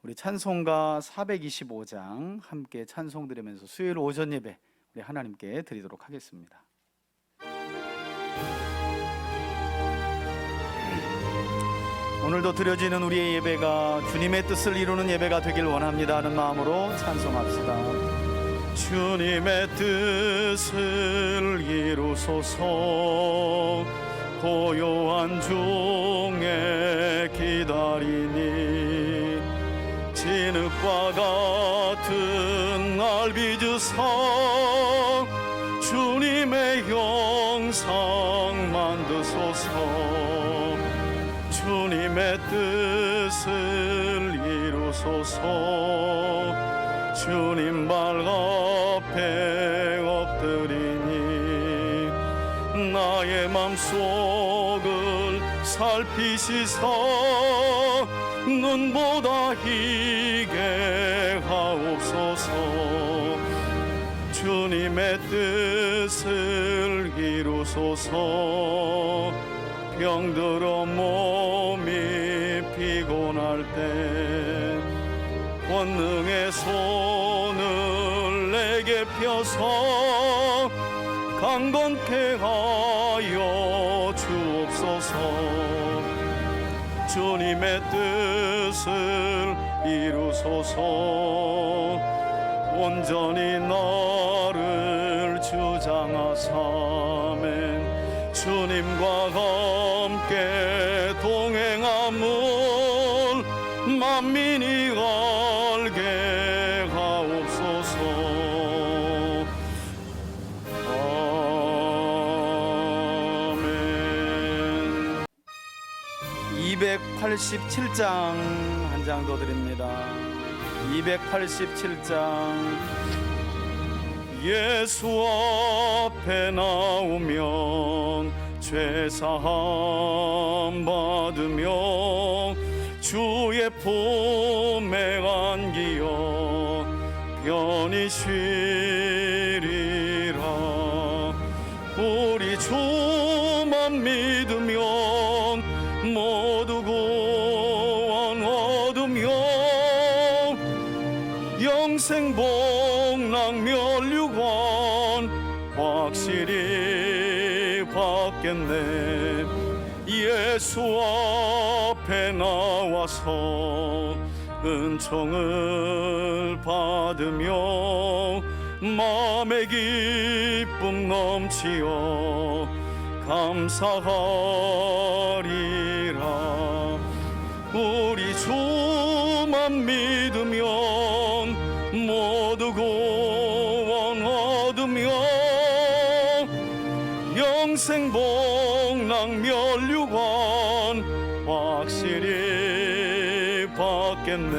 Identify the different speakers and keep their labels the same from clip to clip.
Speaker 1: 우리 찬송가 425장 함께 찬송 드리면서 수요일 오전 예배 우리 하나님께 드리도록 하겠습니다. 오늘도 드려지는 우리의 예배가 주님의 뜻을 이루는 예배가 되길 원합니다 하는 마음으로 찬송합시다. 주님의 뜻을 이루소서. 고요한 중에 기다리니 진흙과 같은 날 빚으사 주님의 영상 만드소서. 주님의 뜻을 이루소서. 주님 발 앞에 엎드리니 나의 맘속을 살피시사 눈보다 희게 하옵소서. 주님의 뜻을 이루소서. 병들어 몸이 피곤할 때 권능의 손을 내게 펴서 강건케 하여 주옵소서. 주님의 뜻을 이루소서. 온전히 나를 주장하사멘. 주님과 함께 동행함을 만민이 알게 하옵소서. 아멘. 287장 한 장 더 드립니다. 287장. 예수 앞에 나오면 죄사함 받으며 주의 품에 안기어 편히 쉬리라. 우리 주만 믿으면 모두 구원 얻으며 영생 복락 면류관 확실히 받겠네. 예수 앞에 나와서 은총을 받으며 마음의 기쁨 넘치어 감사하리라. 우리 주만 믿으면 모두 구원 얻으며 영생 복락 면류관 확실히 받겠네.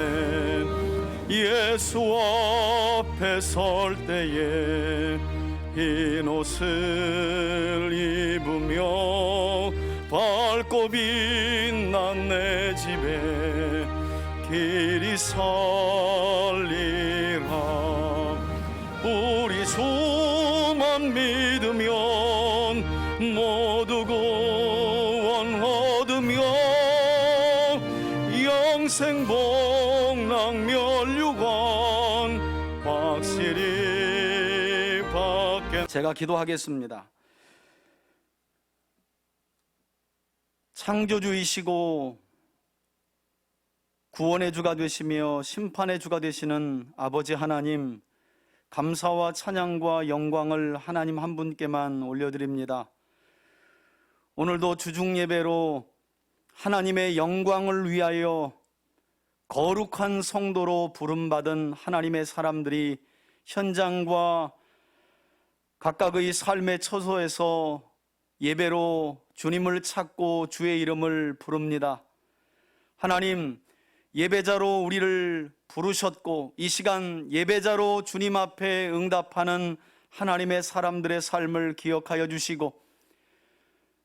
Speaker 1: 예수 앞에 설 때에 흰 옷을 입으며 밝고 빛난 내 집에 길이 살리라. 우리 주만 믿으면 모두 구원 얻으며 영생 복락 면류관 확실히 받겠네. 제가 기도하겠습니다. 창조주이시고 구원의 주가 되시며 심판의 주가 되시는 아버지 하나님, 감사와 찬양과 영광을 하나님 한 분께만 올려드립니다. 오늘도 주중 예배로 하나님의 영광을 위하여 거룩한 성도로 부름받은 하나님의 사람들이 현장과 각각의 삶의 처소에서 예배로 주님을 찾고 주의 이름을 부릅니다. 하나님, 예배자로 우리를 부르셨고 이 시간 예배자로 주님 앞에 응답하는 하나님의 사람들의 삶을 기억하여 주시고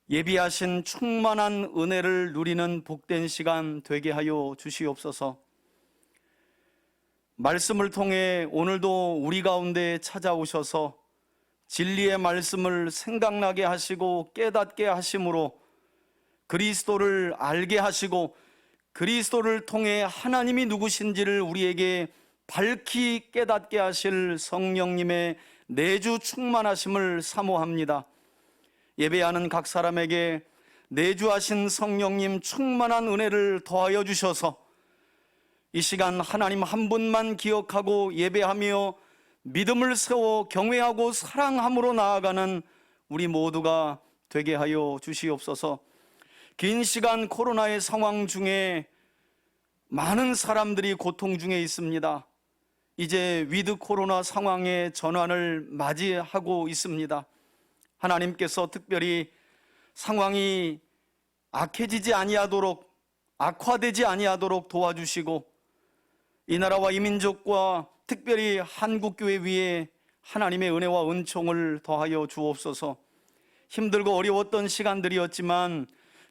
Speaker 1: 예비하신 충만한 은혜를 누리는 복된 시간 되게 하여 주시옵소서. 말씀을 통해 오늘도 우리 가운데 찾아오셔서 진리의 말씀을 생각나게 하시고 깨닫게 하심으로 그리스도를 알게 하시고 그리스도를 통해 하나님이 누구신지를 우리에게 밝히 깨닫게 하실 성령님의 내주 충만하심을 사모합니다. 예배하는 각 사람에게 내주하신 성령님 충만한 은혜를 더하여 주셔서 이 시간 하나님 한 분만 기억하고 예배하며 믿음을 세워 경외하고 사랑함으로 나아가는 우리 모두가 되게 하여 주시옵소서. 긴 시간 코로나의 상황 중에 많은 사람들이 고통 중에 있습니다. 이제 위드 코로나 상황의 전환을 맞이하고 있습니다. 하나님께서 특별히 상황이 악해지지 아니하도록, 악화되지 아니하도록 도와주시고 이 나라와 이 민족과 특별히 한국교회 위에 하나님의 은혜와 은총을 더하여 주옵소서. 힘들고 어려웠던 시간들이었지만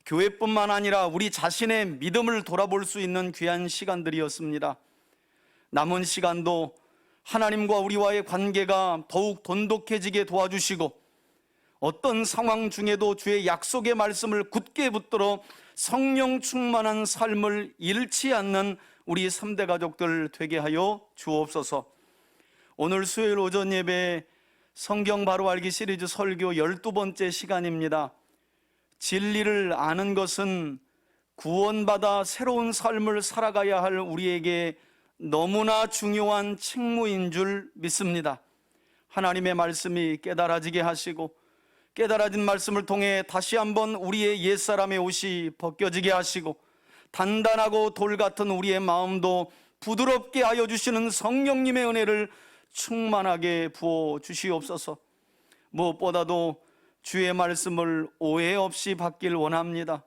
Speaker 1: 교회뿐만 아니라 우리 자신의 믿음을 돌아볼 수 있는 귀한 시간들이었습니다. 남은 시간도 하나님과 우리와의 관계가 더욱 돈독해지게 도와주시고 어떤 상황 중에도 주의 약속의 말씀을 굳게 붙들어 성령 충만한 삶을 잃지 않는 우리 3대 가족들 되게 하여 주옵소서. 오늘 수요일 오전 예배 성경 바로 알기 시리즈 설교 12번째 시간입니다. 진리를 아는 것은 구원받아 새로운 삶을 살아가야 할 우리에게 너무나 중요한 책무인 줄 믿습니다. 하나님의 말씀이 깨달아지게 하시고 깨달아진 말씀을 통해 다시 한번 우리의 옛사람의 옷이 벗겨지게 하시고 단단하고 돌 같은 우리의 마음도 부드럽게 하여 주시는 성령님의 은혜를 충만하게 부어 주시옵소서. 무엇보다도 주의 말씀을 오해 없이 받길 원합니다.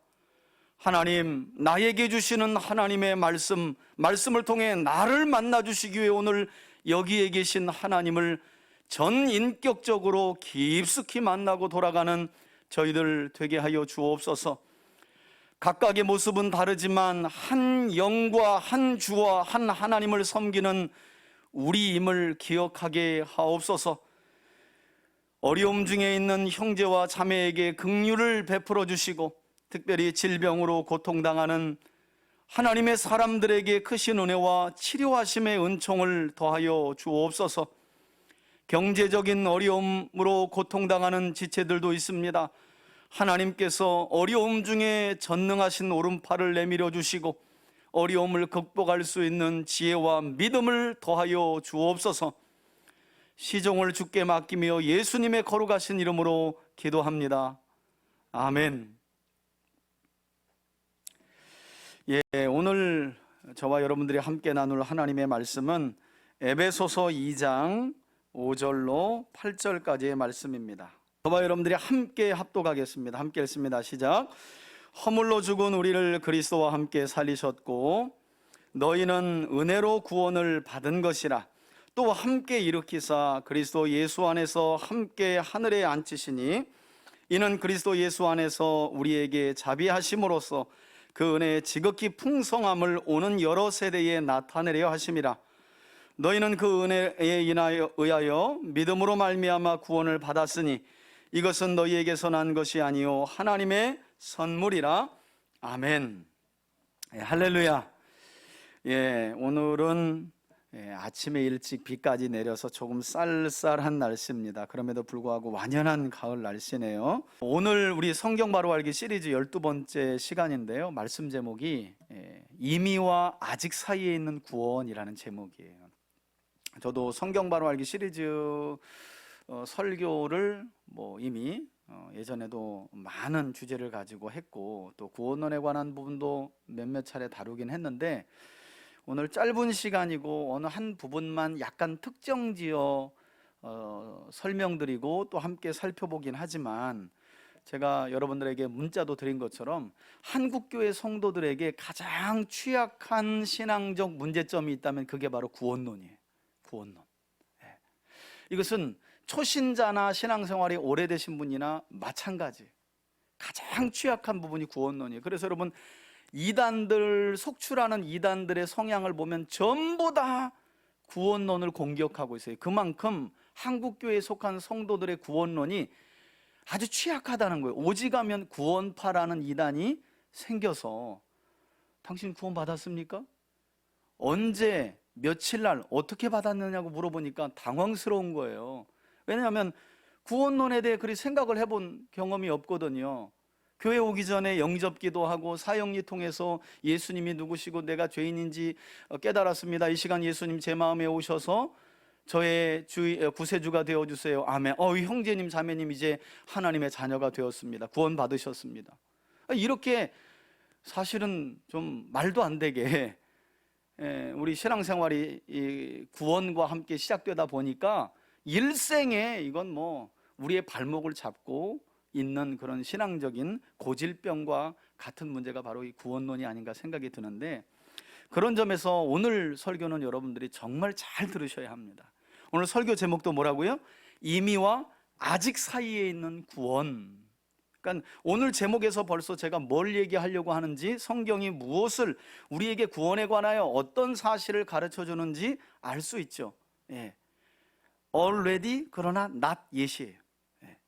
Speaker 1: 하나님, 나에게 주시는 하나님의 말씀을 통해 나를 만나 주시기 위해 오늘 여기에 계신 하나님을 전인격적으로 깊숙이 만나고 돌아가는 저희들 되게 하여 주옵소서. 각각의 모습은 다르지만 한 영과 한 주와 한 하나님을 섬기는 우리임을 기억하게 하옵소서. 어려움 중에 있는 형제와 자매에게 긍휼을 베풀어 주시고 특별히 질병으로 고통당하는 하나님의 사람들에게 크신 은혜와 치료하심의 은총을 더하여 주옵소서. 경제적인 어려움으로 고통당하는 지체들도 있습니다. 하나님께서 어려움 중에 전능하신 오른팔을 내밀어 주시고 어려움을 극복할 수 있는 지혜와 믿음을 더하여 주옵소서. 시종을 주께 맡기며 예수님의 거룩하신 이름으로 기도합니다. 아멘. 오늘 저와 여러분들이 함께 나눌 하나님의 말씀은 에베소서 2장 5절로 8절까지의 말씀입니다. 저와 여러분들이 함께 합독하겠습니다. 함께 읽습니다. 시작. 허물로 죽은 우리를 그리스도와 함께 살리셨고 너희는 은혜로 구원을 받은 것이라. 또 함께 일으키사 그리스도 예수 안에서 함께 하늘에 앉히시니 이는 그리스도 예수 안에서 우리에게 자비하심으로써 그 은혜의 지극히 풍성함을 오는 여러 세대에 나타내려 하심이라. 너희는 그 은혜에 의하여 믿음으로 말미암아 구원을 받았으니 이것은 너희에게서 난 것이 아니요 하나님의 선물이라. 아멘. 할렐루야. 오늘은 아침에 일찍 비까지 내려서 조금 쌀쌀한 날씨입니다. 그럼에도 불구하고 완연한 가을 날씨네요. 오늘 우리 성경 바로 알기 시리즈 12번째 시간인데요. 말씀 제목이 이미와 아직 사이에 있는 구원이라는 제목이에요. 저도 성경 바로 알기 시리즈 설교를 이미 예전에도 많은 주제를 가지고 했고 또 구원론에 관한 부분도 몇몇 차례 다루긴 했는데 오늘 짧은 시간이고 어느 한 부분만 약간 특정지어 설명드리고 또 함께 살펴보긴 하지만 제가 여러분들에게 문자도 드린 것처럼 한국교회 성도들에게 가장 취약한 신앙적 문제점이 있다면 그게 바로 구원론이에요. 구원론. 이것은 초신자나 신앙생활이 오래되신 분이나 마찬가지. 가장 취약한 부분이 구원론이에요. 그래서 여러분 이단들, 속출하는 이단들의 성향을 보면 전부 다 구원론을 공격하고 있어요. 그만큼 한국교회에 속한 성도들의 구원론이 아주 취약하다는 거예요. 오직하면 구원파라는 이단이 생겨서 당신 구원 받았습니까? 언제, 며칠 날, 어떻게 받았느냐고 물어보니까 당황스러운 거예요. 왜냐하면 구원론에 대해 그리 생각을 해본 경험이 없거든요. 교회 오기 전에 영접기도 하고 사형리 통해서 예수님이 누구시고 내가 죄인인지 깨달았습니다. 이 시간 예수님 제 마음에 오셔서 저의 구세주가 되어주세요. 아멘. 형제님 자매님 이제 하나님의 자녀가 되었습니다. 구원 받으셨습니다. 이렇게 사실은 좀 말도 안 되게 우리 신앙생활이 구원과 함께 시작되다 보니까 일생에 이건 뭐 우리의 발목을 잡고 있는 그런 신앙적인 고질병과 같은 문제가 바로 이 구원론이 아닌가 생각이 드는데, 그런 점에서 오늘 설교는 여러분들이 정말 잘 들으셔야 합니다. 오늘 설교 제목도 뭐라고요? 이미와 아직 사이에 있는 구원. 그러니까 오늘 제목에서 벌써 제가 뭘 얘기하려고 하는지, 성경이 무엇을 우리에게 구원에 관하여 어떤 사실을 가르쳐 주는지 알 수 있죠. already 그러나 not yet이에요.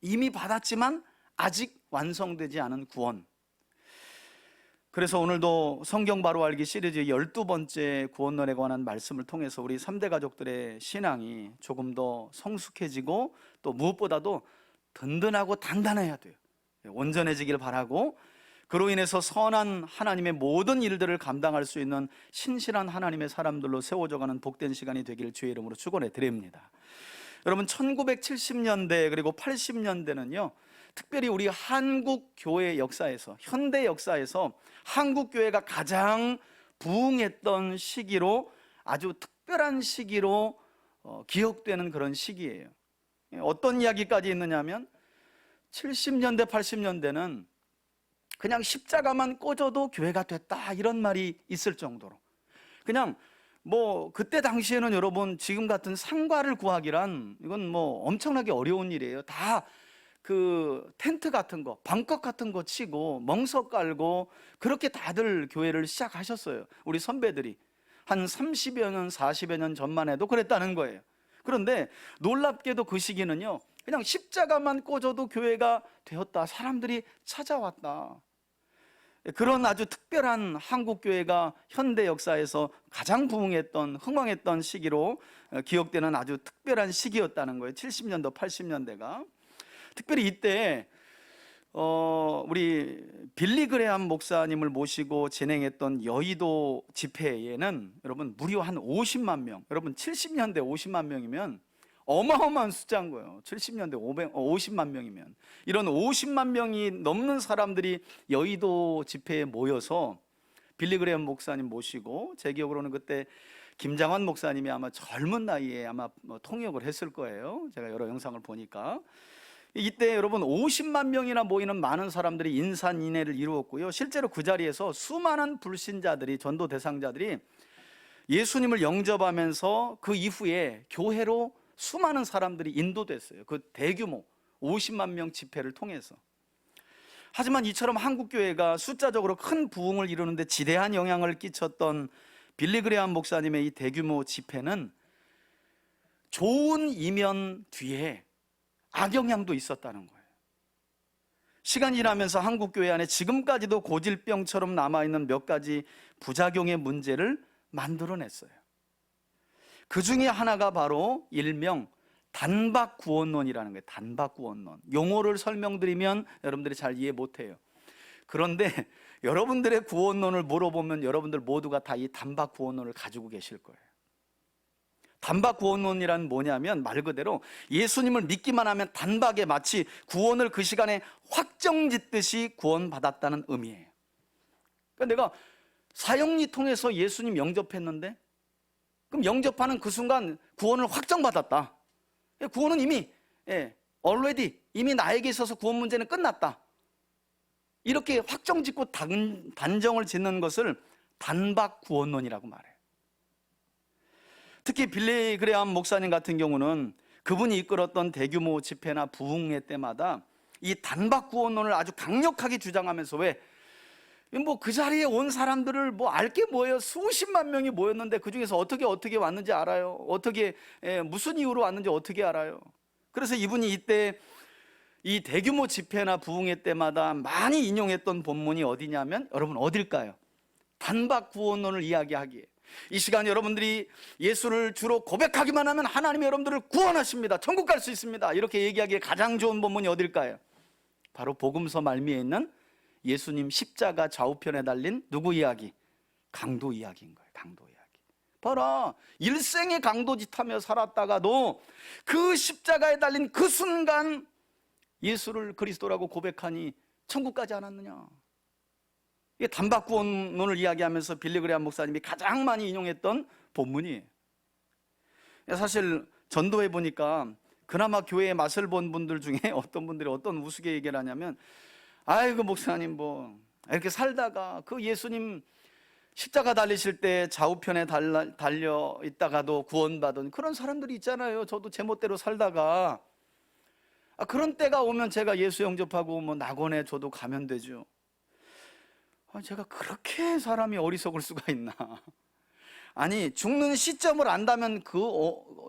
Speaker 1: 이미 받았지만 아직 완성되지 않은 구원. 그래서 오늘도 성경 바로 알기 시리즈 12번째 구원론에 관한 말씀을 통해서 우리 3대 가족들의 신앙이 조금 더 성숙해지고 또 무엇보다도 든든하고 단단해야 돼요. 온전해지길 바라고, 그로 인해서 선한 하나님의 모든 일들을 감당할 수 있는 신실한 하나님의 사람들로 세워져가는 복된 시간이 되기를 주의 이름으로 축원해 드립니다. 여러분, 1970년대 그리고 80년대는요 특별히 우리 한국 교회 역사에서, 현대 역사에서 한국 교회가 가장 부흥했던 시기로, 아주 특별한 시기로 기억되는 그런 시기예요. 어떤 이야기까지 있느냐면 70년대 80년대는 그냥 십자가만 꽂아도 교회가 됐다 이런 말이 있을 정도로, 그냥 뭐 그때 당시에는 여러분 지금 같은 상가를 구하기란 이건 뭐 엄청나게 어려운 일이에요. 다 그 텐트 같은 거, 방석 같은 거 치고 멍석 깔고 그렇게 다들 교회를 시작하셨어요. 우리 선배들이 한 30여 년 40여 년 전만 해도 그랬다는 거예요. 그런데 놀랍게도 그 시기는요 그냥 십자가만 꽂아도 교회가 되었다, 사람들이 찾아왔다, 그런 아주 특별한 한국교회가 현대 역사에서 가장 부흥했던, 흥왕했던 시기로 기억되는 아주 특별한 시기였다는 거예요. 70년대 80년대가. 특별히 이때 우리 빌리 그레함 목사님을 모시고 진행했던 여의도 집회에는 여러분 무려 한 50만 명, 여러분 70년대 50만 명이면 어마어마한 숫자인 거예요. 70년대 50만 명이면 이런 50만 명이 넘는 사람들이 여의도 집회에 모여서 빌리 그레함 목사님 모시고, 제 기억으로는 그때 김장환 목사님이 아마 젊은 나이에 아마 통역을 했을 거예요. 제가 여러 영상을 보니까. 이때 여러분 50만 명이나 모이는 많은 사람들이 인산인해를 이루었고요. 실제로 그 자리에서 수많은 불신자들이, 전도 대상자들이 예수님을 영접하면서 그 이후에 교회로 수많은 사람들이 인도됐어요. 그 대규모 50만 명 집회를 통해서. 하지만 이처럼 한국교회가 숫자적으로 큰 부흥을 이루는데 지대한 영향을 끼쳤던 빌리 그레함 목사님의 이 대규모 집회는 좋은 이면 뒤에 악영향도 있었다는 거예요. 시간이 지나면서 한국교회 안에 지금까지도 고질병처럼 남아있는 몇 가지 부작용의 문제를 만들어냈어요. 그 중에 하나가 바로 일명 단박구원론이라는 거예요. 단박구원론. 용어를 설명드리면 여러분들이 잘 이해 못해요. 그런데 여러분들의 구원론을 물어보면 여러분들 모두가 다 이 단박구원론을 가지고 계실 거예요. 단박구원론이란 뭐냐면 말 그대로 예수님을 믿기만 하면 단박에 마치 구원을 그 시간에 확정짓듯이 구원받았다는 의미예요. 그러니까 내가 사형리 통해서 예수님 영접했는데, 그럼 영접하는 그 순간 구원을 확정받았다. 구원은 이미 already 이미 나에게 있어서 구원 문제는 끝났다. 이렇게 확정짓고 단정을 짓는 것을 단박구원론이라고 말해요. 특히 빌리 그레함 목사님 같은 경우는 그분이 이끌었던 대규모 집회나 부흥회 때마다 이 단박구원론을 아주 강력하게 주장하면서, 왜? 뭐 그 자리에 온 사람들을 뭐 알게 뭐예요? 수십만 명이 모였는데 그 중에서 어떻게 왔는지 알아요? 어떻게 무슨 이유로 왔는지 어떻게 알아요? 그래서 이분이 이때 이 대규모 집회나 부흥회 때마다 많이 인용했던 본문이 어디냐면, 여러분 어딜까요? 단박 구원론을 이야기하기에 이 시간 여러분들이 예수를 주로 고백하기만 하면 하나님이 여러분들을 구원하십니다, 천국 갈 수 있습니다, 이렇게 얘기하기에 가장 좋은 본문이 어딜까요? 바로 복음서 말미에 있는 예수님 십자가 좌우편에 달린 누구 이야기? 강도 이야기인 거예요. 강도 이야기. 봐라, 일생의 강도짓하며 살았다가도 그 십자가에 달린 그 순간 예수를 그리스도라고 고백하니 천국 가지 않았느냐. 이게 단박구원론을 이야기하면서 빌리그레암 목사님이 가장 많이 인용했던 본문이에요. 사실 전도해 보니까 그나마 교회의 맛을 본 분들 중에 어떤 분들이 어떤 우스개 얘기를 하냐면, 아이고 목사님 뭐 이렇게 살다가 그 예수님 십자가 달리실 때 좌우편에 달려 있다가도 구원받은 그런 사람들이 있잖아요. 저도 제멋대로 살다가 그런 때가 오면 제가 예수 영접하고 뭐 낙원에 저도 가면 되죠. 제가 그렇게 사람이 어리석을 수가 있나. 아니, 죽는 시점을 안다면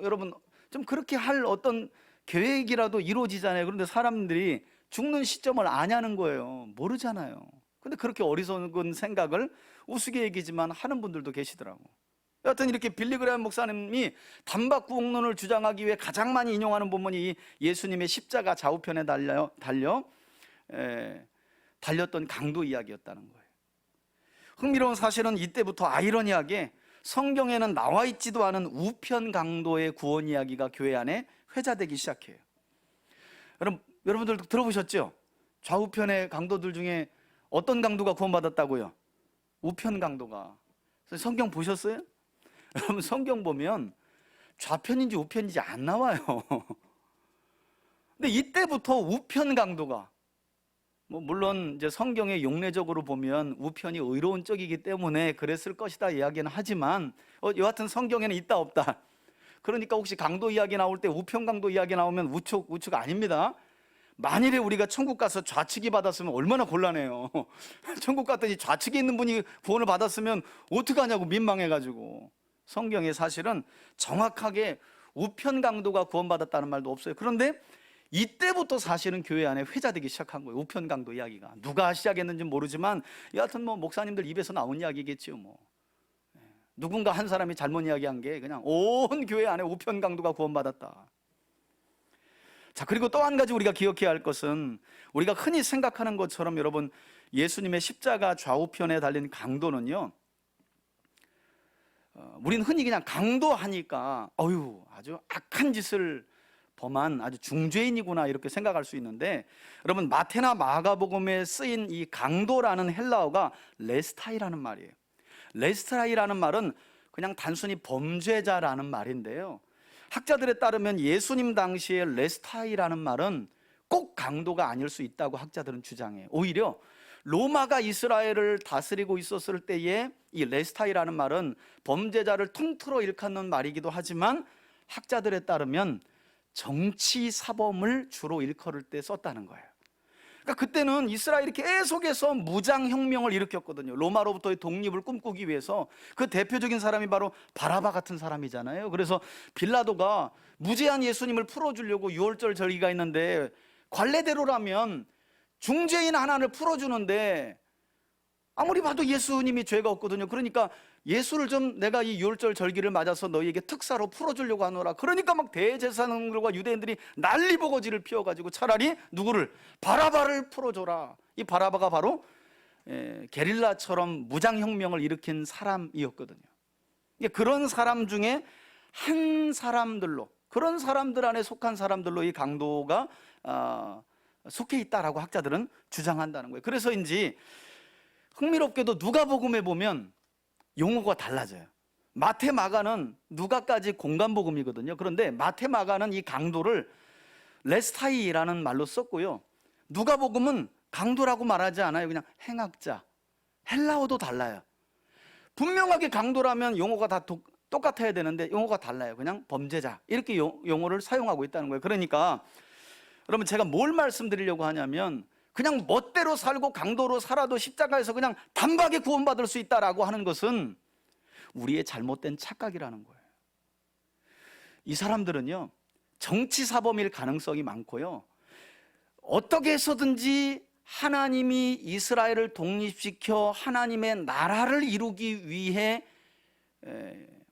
Speaker 1: 여러분 좀 그렇게 할 어떤 계획이라도 이루어지잖아요. 그런데 사람들이 죽는 시점을 아냐는 거예요. 모르잖아요. 근데 그렇게 어리석은 생각을 우스개 얘기지만 하는 분들도 계시더라고. 여하튼 이렇게 빌리그레암 목사님이 단박구원론을 주장하기 위해 가장 많이 인용하는 본문이 예수님의 십자가 좌우편에 달렸던 강도 이야기였다는 거예요. 흥미로운 사실은 이때부터 아이러니하게 성경에는 나와 있지도 않은 우편 강도의 구원 이야기가 교회 안에 회자되기 시작해요. 여러분들도 들어보셨죠? 좌우편의 강도들 중에 어떤 강도가 구원받았다고요? 우편 강도가. 성경 보셨어요? 여러분 성경 보면 좌편인지 우편인지 안 나와요. 근데 이때부터 우편 강도가, 물론 이제 성경의 용례적으로 보면 우편이 의로운 쪽이기 때문에 그랬을 것이다 이야기는 하지만 여하튼 성경에는 있다 없다. 그러니까 혹시 강도 이야기 나올 때 우편 강도 이야기 나오면 우측 아닙니다. 만일에 우리가 천국 가서 좌측이 받았으면 얼마나 곤란해요. 천국 갔더니 좌측에 있는 분이 구원을 받았으면 어떡하냐고 민망해가지고. 성경에 사실은 정확하게 우편 강도가 구원받았다는 말도 없어요. 그런데 이때부터 사실은 교회 안에 회자되기 시작한 거예요. 우편 강도 이야기가. 누가 시작했는지 모르지만 여하튼 목사님들 입에서 나온 이야기겠죠. 누군가 한 사람이 잘못 이야기한 게 그냥 온 교회 안에 우편 강도가 구원받았다. 자, 그리고 또 한 가지 우리가 기억해야 할 것은, 우리가 흔히 생각하는 것처럼 여러분 예수님의 십자가 좌우편에 달린 강도는요, 우리는 흔히 그냥 강도하니까 아주 악한 짓을 범한 아주 중죄인이구나 이렇게 생각할 수 있는데, 여러분 마태나 마가복음에 쓰인 이 강도라는 헬라어가 레스타이라는 말이에요. 레스타이라는 말은 그냥 단순히 범죄자라는 말인데요, 학자들에 따르면 예수님 당시에 레스타이라는 말은 꼭 강도가 아닐 수 있다고 학자들은 주장해요. 오히려 로마가 이스라엘을 다스리고 있었을 때에 이 레스타이라는 말은 범죄자를 통틀어 일컫는 말이기도 하지만 학자들에 따르면 정치 사범을 주로 일컬을 때 썼다는 거예요. 그러니까 그때는 이스라엘이 계속해서 무장혁명을 일으켰거든요. 로마로부터의 독립을 꿈꾸기 위해서. 그 대표적인 사람이 바로 바라바 같은 사람이잖아요. 그래서 빌라도가 무죄한 예수님을 풀어주려고 유월절 절기가 있는데, 관례대로라면 중죄인 하나를 풀어주는데 아무리 봐도 예수님이 죄가 없거든요. 그러니까 예수를 좀 내가 이 유월절 절기를 맞아서 너희에게 특사로 풀어주려고 하노라. 그러니까 막 대제사장들과 유대인들이 난리버거지를 피워가지고 차라리 누구를? 바라바를 풀어줘라. 이 바라바가 바로 게릴라처럼 무장혁명을 일으킨 사람이었거든요. 그런 사람 중에 한 사람들로, 그런 사람들 안에 속한 사람들로 이 강도가 속해 있다라고 학자들은 주장한다는 거예요. 그래서인지 흥미롭게도 누가복음에 보면 용어가 달라져요. 마태 마가는 누가까지 공간복음이거든요. 그런데 마태 마가는 이 강도를 레스타이라는 말로 썼고요, 누가복음은 강도라고 말하지 않아요. 그냥 행악자. 헬라어도 달라요. 분명하게 강도라면 용어가 다 똑같아야 되는데 용어가 달라요. 그냥 범죄자 이렇게 용어를 사용하고 있다는 거예요. 그러니까 여러분 제가 뭘 말씀드리려고 하냐면, 그냥 멋대로 살고 강도로 살아도 십자가에서 그냥 단박에 구원받을 수 있다라고 하는 것은 우리의 잘못된 착각이라는 거예요. 이 사람들은요, 정치 사범일 가능성이 많고요, 어떻게 해서든지 하나님이 이스라엘을 독립시켜 하나님의 나라를 이루기 위해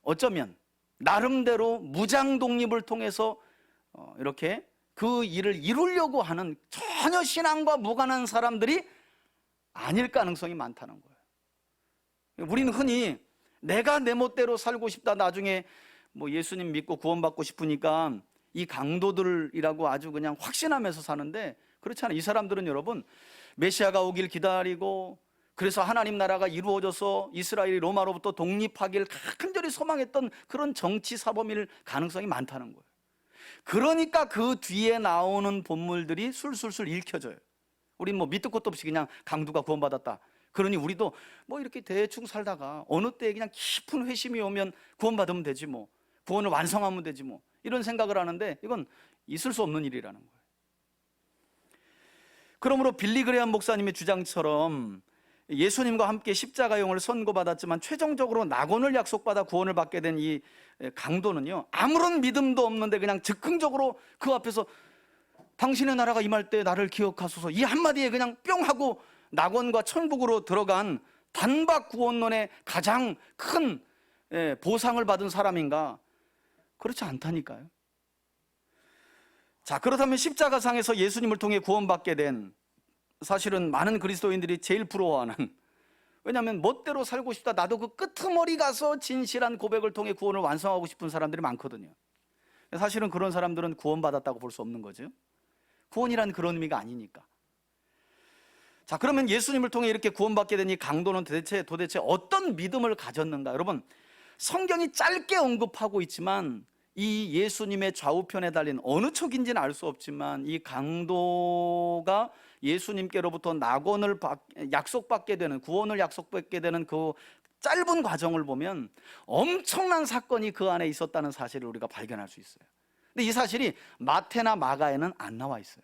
Speaker 1: 어쩌면 나름대로 무장 독립을 통해서 이렇게 그 일을 이루려고 하는 전혀 신앙과 무관한 사람들이 아닐 가능성이 많다는 거예요. 우리는 흔히 내가 내 멋대로 살고 싶다, 나중에 뭐 예수님 믿고 구원받고 싶으니까 이 강도들이라고 아주 그냥 확신하면서 사는데, 그렇지 않아요. 이 사람들은 여러분, 메시아가 오길 기다리고, 그래서 하나님 나라가 이루어져서 이스라엘이 로마로부터 독립하길 간절히 소망했던 그런 정치 사범일 가능성이 많다는 거예요. 그러니까 그 뒤에 나오는 본물들이 술술술 읽혀져요. 우린 뭐 밑도 끝도 없이 그냥 강도가 구원받았다, 그러니 우리도 뭐 이렇게 대충 살다가 어느 때에 그냥 깊은 회심이 오면 구원받으면 되지, 뭐 구원을 완성하면 되지, 뭐 이런 생각을 하는데, 이건 있을 수 없는 일이라는 거예요. 그러므로 빌리 그레함 목사님의 주장처럼 예수님과 함께 십자가형을 선고받았지만 최종적으로 낙원을 약속받아 구원을 받게 된 이 강도는요, 아무런 믿음도 없는데 그냥 즉흥적으로 그 앞에서 당신의 나라가 임할 때 나를 기억하소서, 이 한마디에 그냥 뿅 하고 낙원과 천국으로 들어간 단박 구원론의 가장 큰 보상을 받은 사람인가? 그렇지 않다니까요. 자, 그렇다면 십자가상에서 예수님을 통해 구원받게 된, 사실은 많은 그리스도인들이 제일 부러워하는, 왜냐하면 멋대로 살고 싶다, 나도 그 끄트머리 가서 진실한 고백을 통해 구원을 완성하고 싶은 사람들이 많거든요. 사실은 그런 사람들은 구원받았다고 볼 수 없는 거죠. 구원이란 그런 의미가 아니니까. 자, 그러면 예수님을 통해 이렇게 구원받게 된 이 강도는 도대체 어떤 믿음을 가졌는가? 여러분, 성경이 짧게 언급하고 있지만 이 예수님의 좌우편에 달린 어느 척인지는 알 수 없지만 이 강도가 예수님께로부터 낙원을 약속받게 되는, 구원을 약속받게 되는 그 짧은 과정을 보면 엄청난 사건이 그 안에 있었다는 사실을 우리가 발견할 수 있어요. 근데 이 사실이 마태나 마가에는 안 나와 있어요.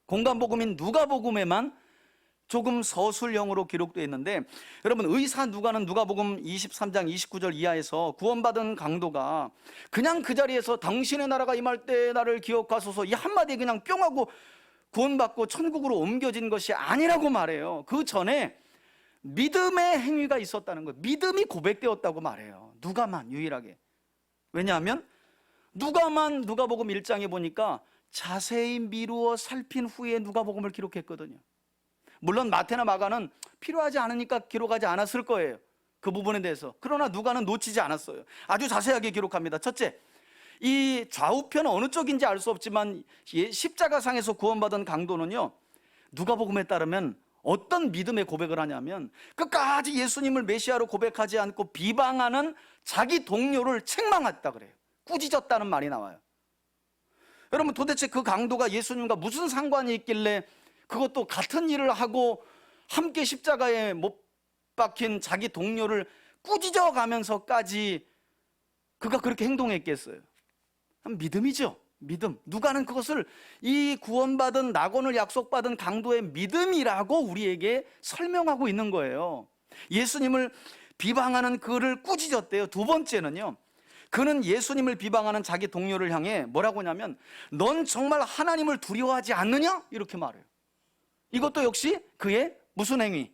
Speaker 1: 공간복음인 누가복음에만 조금 서술형으로 기록되어 있는데, 여러분, 의사 누가는 누가복음 23장 29절 이하에서 구원받은 강도가 그냥 그 자리에서 당신의 나라가 임할 때 나를 기억하소서, 이 한마디에 그냥 뿅 하고 구원받고 천국으로 옮겨진 것이 아니라고 말해요. 그 전에 믿음의 행위가 있었다는 거예요. 믿음이 고백되었다고 말해요. 누가만 유일하게. 왜냐하면 누가복음 1장에 보니까 자세히 미루어 살핀 후에 누가복음을 기록했거든요. 물론 마태나 마가는 필요하지 않으니까 기록하지 않았을 거예요, 그 부분에 대해서. 그러나 누가는 놓치지 않았어요. 아주 자세하게 기록합니다. 첫째, 이 좌우편 어느 쪽인지 알 수 없지만 십자가상에서 구원받은 강도는요, 누가복음에 따르면 어떤 믿음의 고백을 하냐면 끝까지 예수님을 메시아로 고백하지 않고 비방하는 자기 동료를 책망했다 그래요. 꾸짖었다는 말이 나와요. 여러분, 도대체 그 강도가 예수님과 무슨 상관이 있길래 그것도 같은 일을 하고 함께 십자가에 못 박힌 자기 동료를 꾸짖어 가면서까지 그가 그렇게 행동했겠어요? 믿음이죠, 믿음. 누가는 그것을 이 구원받은, 낙원을 약속받은 강도의 믿음이라고 우리에게 설명하고 있는 거예요. 예수님을 비방하는 그를 꾸짖었대요. 두 번째는요, 그는 예수님을 비방하는 자기 동료를 향해 뭐라고 하냐면 넌 정말 하나님을 두려워하지 않느냐? 이렇게 말해요. 이것도 역시 그의 무슨 행위?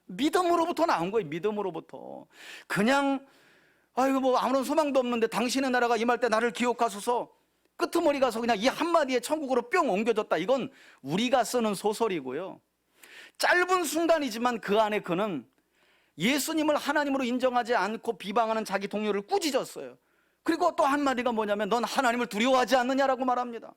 Speaker 1: 믿음으로부터 나온 거예요. 믿음으로부터. 그냥 아이고 뭐 아무런 소망도 없는데 당신의 나라가 임할 때 나를 기억하소서, 끄트머리 가서 그냥 이 한마디에 천국으로 뿅 옮겨졌다. 이건 우리가 쓰는 소설이고요. 짧은 순간이지만 그 안에 그는 예수님을 하나님으로 인정하지 않고 비방하는 자기 동료를 꾸짖었어요. 그리고 또 한마디가 뭐냐면 넌 하나님을 두려워하지 않느냐라고 말합니다.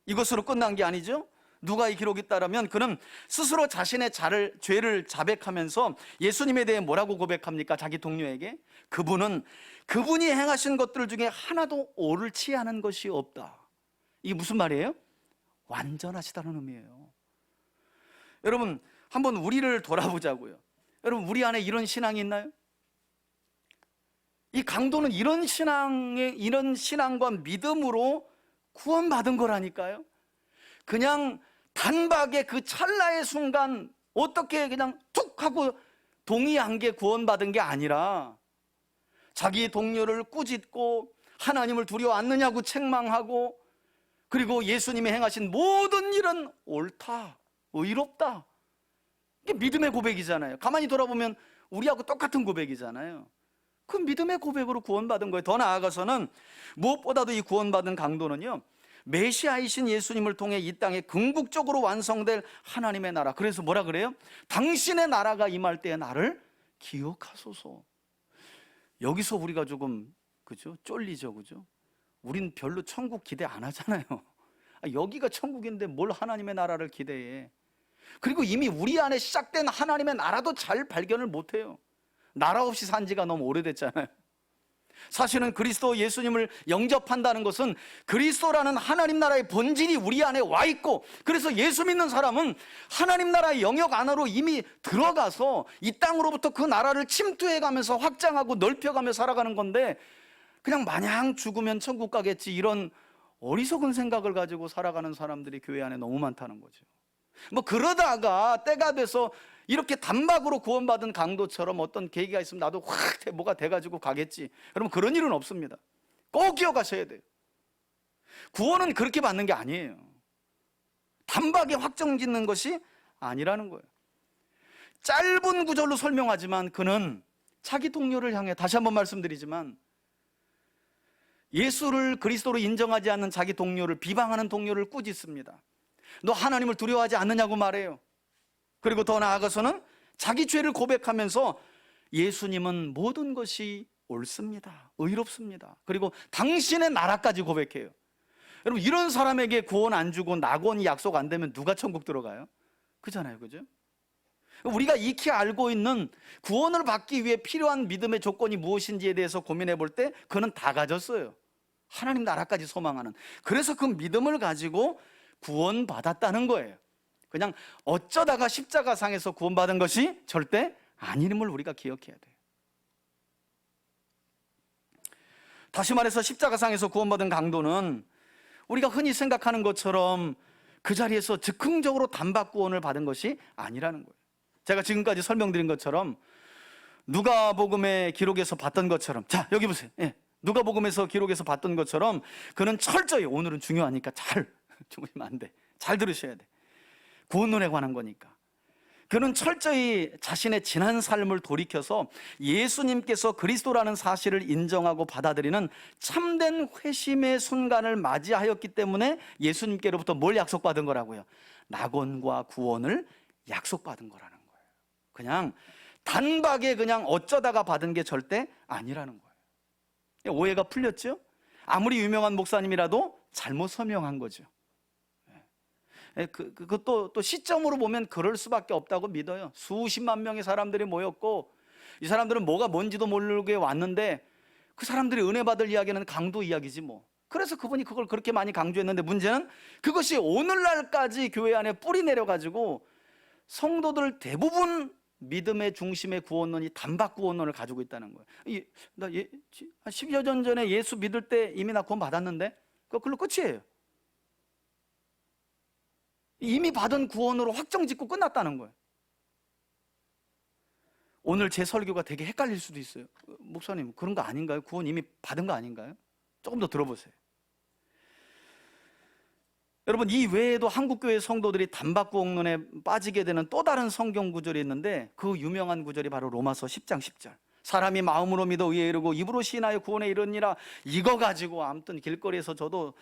Speaker 1: 이것으로 끝난 게 아니죠. 누가의 기록에 따르면 그는 스스로 자신의 죄를 자백하면서 예수님에 대해 뭐라고 고백합니까? 자기 동료에게 그분이 행하신 것들 중에 하나도 옳지 않은 것이 없다. 이게 무슨 말이에요? 완전하시다는 의미예요. 여러분, 한번 우리를 돌아보자고요. 여러분, 우리 안에 이런 신앙이 있나요? 이 강도는 이런 신앙과 믿음으로 구원받은 거라니까요. 그냥 단박에 그 찰나의 순간 어떻게 그냥 툭 하고 동의한 게 구원받은 게 아니라 자기 동료를 꾸짖고 하나님을 두려워 않느냐고 책망하고, 그리고 예수님이 행하신 모든 일은 옳다, 의롭다. 이게 믿음의 고백이잖아요. 가만히 돌아보면 우리하고 똑같은 고백이잖아요. 그 믿음의 고백으로 구원받은 거예요. 더 나아가서는 무엇보다도 이 구원받은 강도는요, 메시아이신 예수님을 통해 이 땅에 궁극적으로 완성될 하나님의 나라. 그래서 뭐라 그래요? 당신의 나라가 임할 때에 나를 기억하소서. 여기서 우리가 조금 그죠? 쫄리죠, 그죠? 우린 별로 천국 기대 안 하잖아요. 여기가 천국인데 뭘 하나님의 나라를 기대해? 그리고 이미 우리 안에 시작된 하나님의 나라도 잘 발견을 못해요. 나라 없이 산 지가 너무 오래됐잖아요. 사실은 그리스도 예수님을 영접한다는 것은 그리스도라는 하나님 나라의 본질이 우리 안에 와 있고, 그래서 예수 믿는 사람은 하나님 나라의 영역 안으로 이미 들어가서 이 땅으로부터 그 나라를 침투해가면서 확장하고 넓혀가며 살아가는 건데, 그냥 마냥 죽으면 천국 가겠지 이런 어리석은 생각을 가지고 살아가는 사람들이 교회 안에 너무 많다는 거죠. 뭐 그러다가 때가 돼서 이렇게 단박으로 구원받은 강도처럼 어떤 계기가 있으면 나도 확 뭐가 돼가지고 가겠지. 여러분, 그런 일은 없습니다. 꼭 기억하셔야 돼요. 구원은 그렇게 받는 게 아니에요. 단박에 확정짓는 것이 아니라는 거예요. 짧은 구절로 설명하지만 그는 자기 동료를 향해, 다시 한번 말씀드리지만, 예수를 그리스도로 인정하지 않는 자기 동료를, 비방하는 동료를 꾸짖습니다. 너 하나님을 두려워하지 않느냐고 말해요. 그리고 더 나아가서는 자기 죄를 고백하면서 예수님은 모든 것이 옳습니다, 의롭습니다, 그리고 당신의 나라까지 고백해요. 여러분, 이런 사람에게 구원 안 주고 낙원이 약속 안 되면 누가 천국 들어가요? 그잖아요, 그죠? 우리가 익히 알고 있는 구원을 받기 위해 필요한 믿음의 조건이 무엇인지에 대해서 고민해 볼 때 그는 다 가졌어요. 하나님 나라까지 소망하는. 그래서 그 믿음을 가지고 구원받았다는 거예요. 그냥 어쩌다가 십자가상에서 구원받은 것이 절대 아님을 우리가 기억해야 돼요. 다시 말해서 십자가상에서 구원받은 강도는 우리가 흔히 생각하는 것처럼 그 자리에서 즉흥적으로 단박 구원을 받은 것이 아니라는 거예요. 제가 지금까지 설명드린 것처럼 누가복음의 기록에서 봤던 것처럼, 자 여기 보세요. 누가복음에서 기록에서 봤던 것처럼 그는 철저히, 오늘은 중요하니까 잘 주무시면 안 돼. 잘 들으셔야 돼. 구원론에 관한 거니까. 그는 철저히 자신의 지난 삶을 돌이켜서 예수님께서 그리스도라는 사실을 인정하고 받아들이는 참된 회심의 순간을 맞이하였기 때문에 예수님께로부터 뭘 약속받은 거라고요? 낙원과 구원을 약속받은 거라는 거예요. 그냥 단박에 그냥 어쩌다가 받은 게 절대 아니라는 거예요. 오해가 풀렸죠? 아무리 유명한 목사님이라도 잘못 서명한 거죠. 또 시점으로 보면 그럴 수밖에 없다고 믿어요. 수십만 명의 사람들이 모였고, 이 사람들은 뭐가 뭔지도 모르게 왔는데 그 사람들이 은혜 받을 이야기는 강도 이야기지 뭐. 그래서 그분이 그걸 그렇게 많이 강조했는데, 문제는 그것이 오늘날까지 교회 안에 뿌리 내려가지고 성도들 대부분 믿음의 중심의 구원론이 단박 구원론을 가지고 있다는 거예요. 나 10여 년 전에 예수 믿을 때 이미 나 구원 받았는데 그걸로 끝이에요. 이미 받은 구원으로 확정 짓고 끝났다는 거예요. 오늘 제 설교가 되게 헷갈릴 수도 있어요. 목사님, 그런 거 아닌가요? 구원 이미 받은 거 아닌가요? 조금 더 들어보세요. 여러분, 이 외에도 한국교회 성도들이 단박구원론에 빠지게 되는 또 다른 성경 구절이 있는데, 그 유명한 구절이 바로 로마서 10장 10절. 사람이 마음으로 믿어 의에 이르고 입으로 시인하여 구원에 이르니라. 이거 가지고 아무튼 길거리에서 저도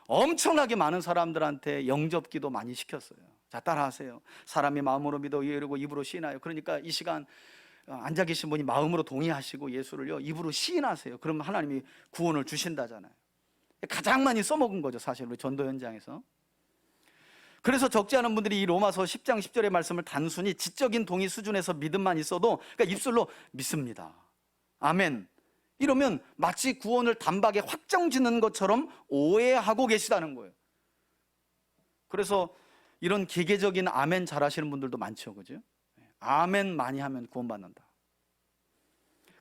Speaker 1: 엄청나게 많은 사람들한테 영접기도 많이 시켰어요. 자, 따라하세요. 사람이 마음으로 믿어 의에 이르고 입으로 시인하여. 그러니까 이 시간 앉아 계신 분이 마음으로 동의하시고 예수를요 입으로 시인하세요. 그러면 하나님이 구원을 주신다잖아요. 가장 많이 써먹은 거죠, 사실 우리 전도 현장에서. 그래서 적지 않은 분들이 이 로마서 10장 10절의 말씀을 단순히 지적인 동의 수준에서 믿음만 있어도, 그러니까 입술로 믿습니다, 아멘, 이러면 마치 구원을 단박에 확정짓는 것처럼 오해하고 계시다는 거예요. 그래서 이런 기계적인 아멘 잘하시는 분들도 많죠, 그죠? 아멘 많이 하면 구원받는다.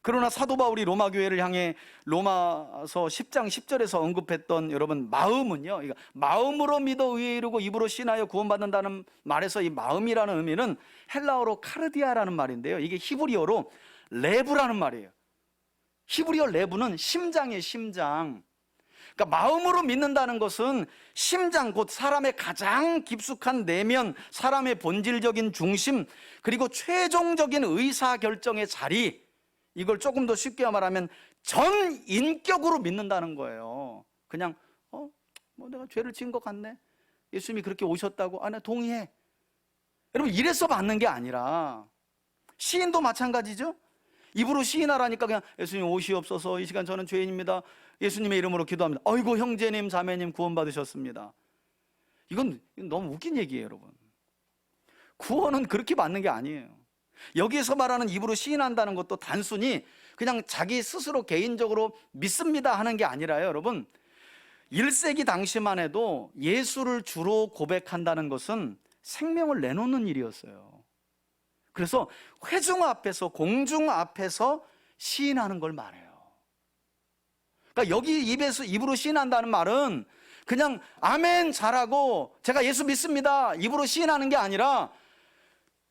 Speaker 1: 그러나 사도 바울이 로마 교회를 향해 로마서 10장 10절에서 언급했던, 여러분, 마음은요, 마음으로 믿어 의에 이르고 입으로 신하여 구원받는다는 말에서 이 마음이라는 의미는 헬라어로 카르디아라는 말인데요, 이게 히브리어로 레브라는 말이에요. 히브리어 레브는 심장이에요, 심장. 그러니까 마음으로 믿는다는 것은 심장, 곧 사람의 가장 깊숙한 내면, 사람의 본질적인 중심, 그리고 최종적인 의사결정의 자리, 이걸 조금 더 쉽게 말하면 전 인격으로 믿는다는 거예요. 그냥 내가 죄를 지은 것 같네, 예수님이 그렇게 오셨다고, 나 동의해. 여러분, 이래서 받는 게 아니라, 시인도 마찬가지죠. 입으로 시인하라니까 그냥 예수님 오시옵소서, 이 시간 저는 죄인입니다, 예수님의 이름으로 기도합니다. 아이고 형제님 자매님 구원받으셨습니다. 이건 너무 웃긴 얘기예요. 여러분, 구원은 그렇게 받는 게 아니에요. 여기에서 말하는 입으로 시인한다는 것도 단순히 그냥 자기 스스로 개인적으로 믿습니다 하는 게 아니라요. 여러분, 1세기 당시만 해도 예수를 주로 고백한다는 것은 생명을 내놓는 일이었어요. 그래서 회중 앞에서, 공중 앞에서 시인하는 걸 말해요. 그러니까 여기 입으로 시인한다는 말은 그냥 아멘 잘하고 제가 예수 믿습니다 입으로 시인하는 게 아니라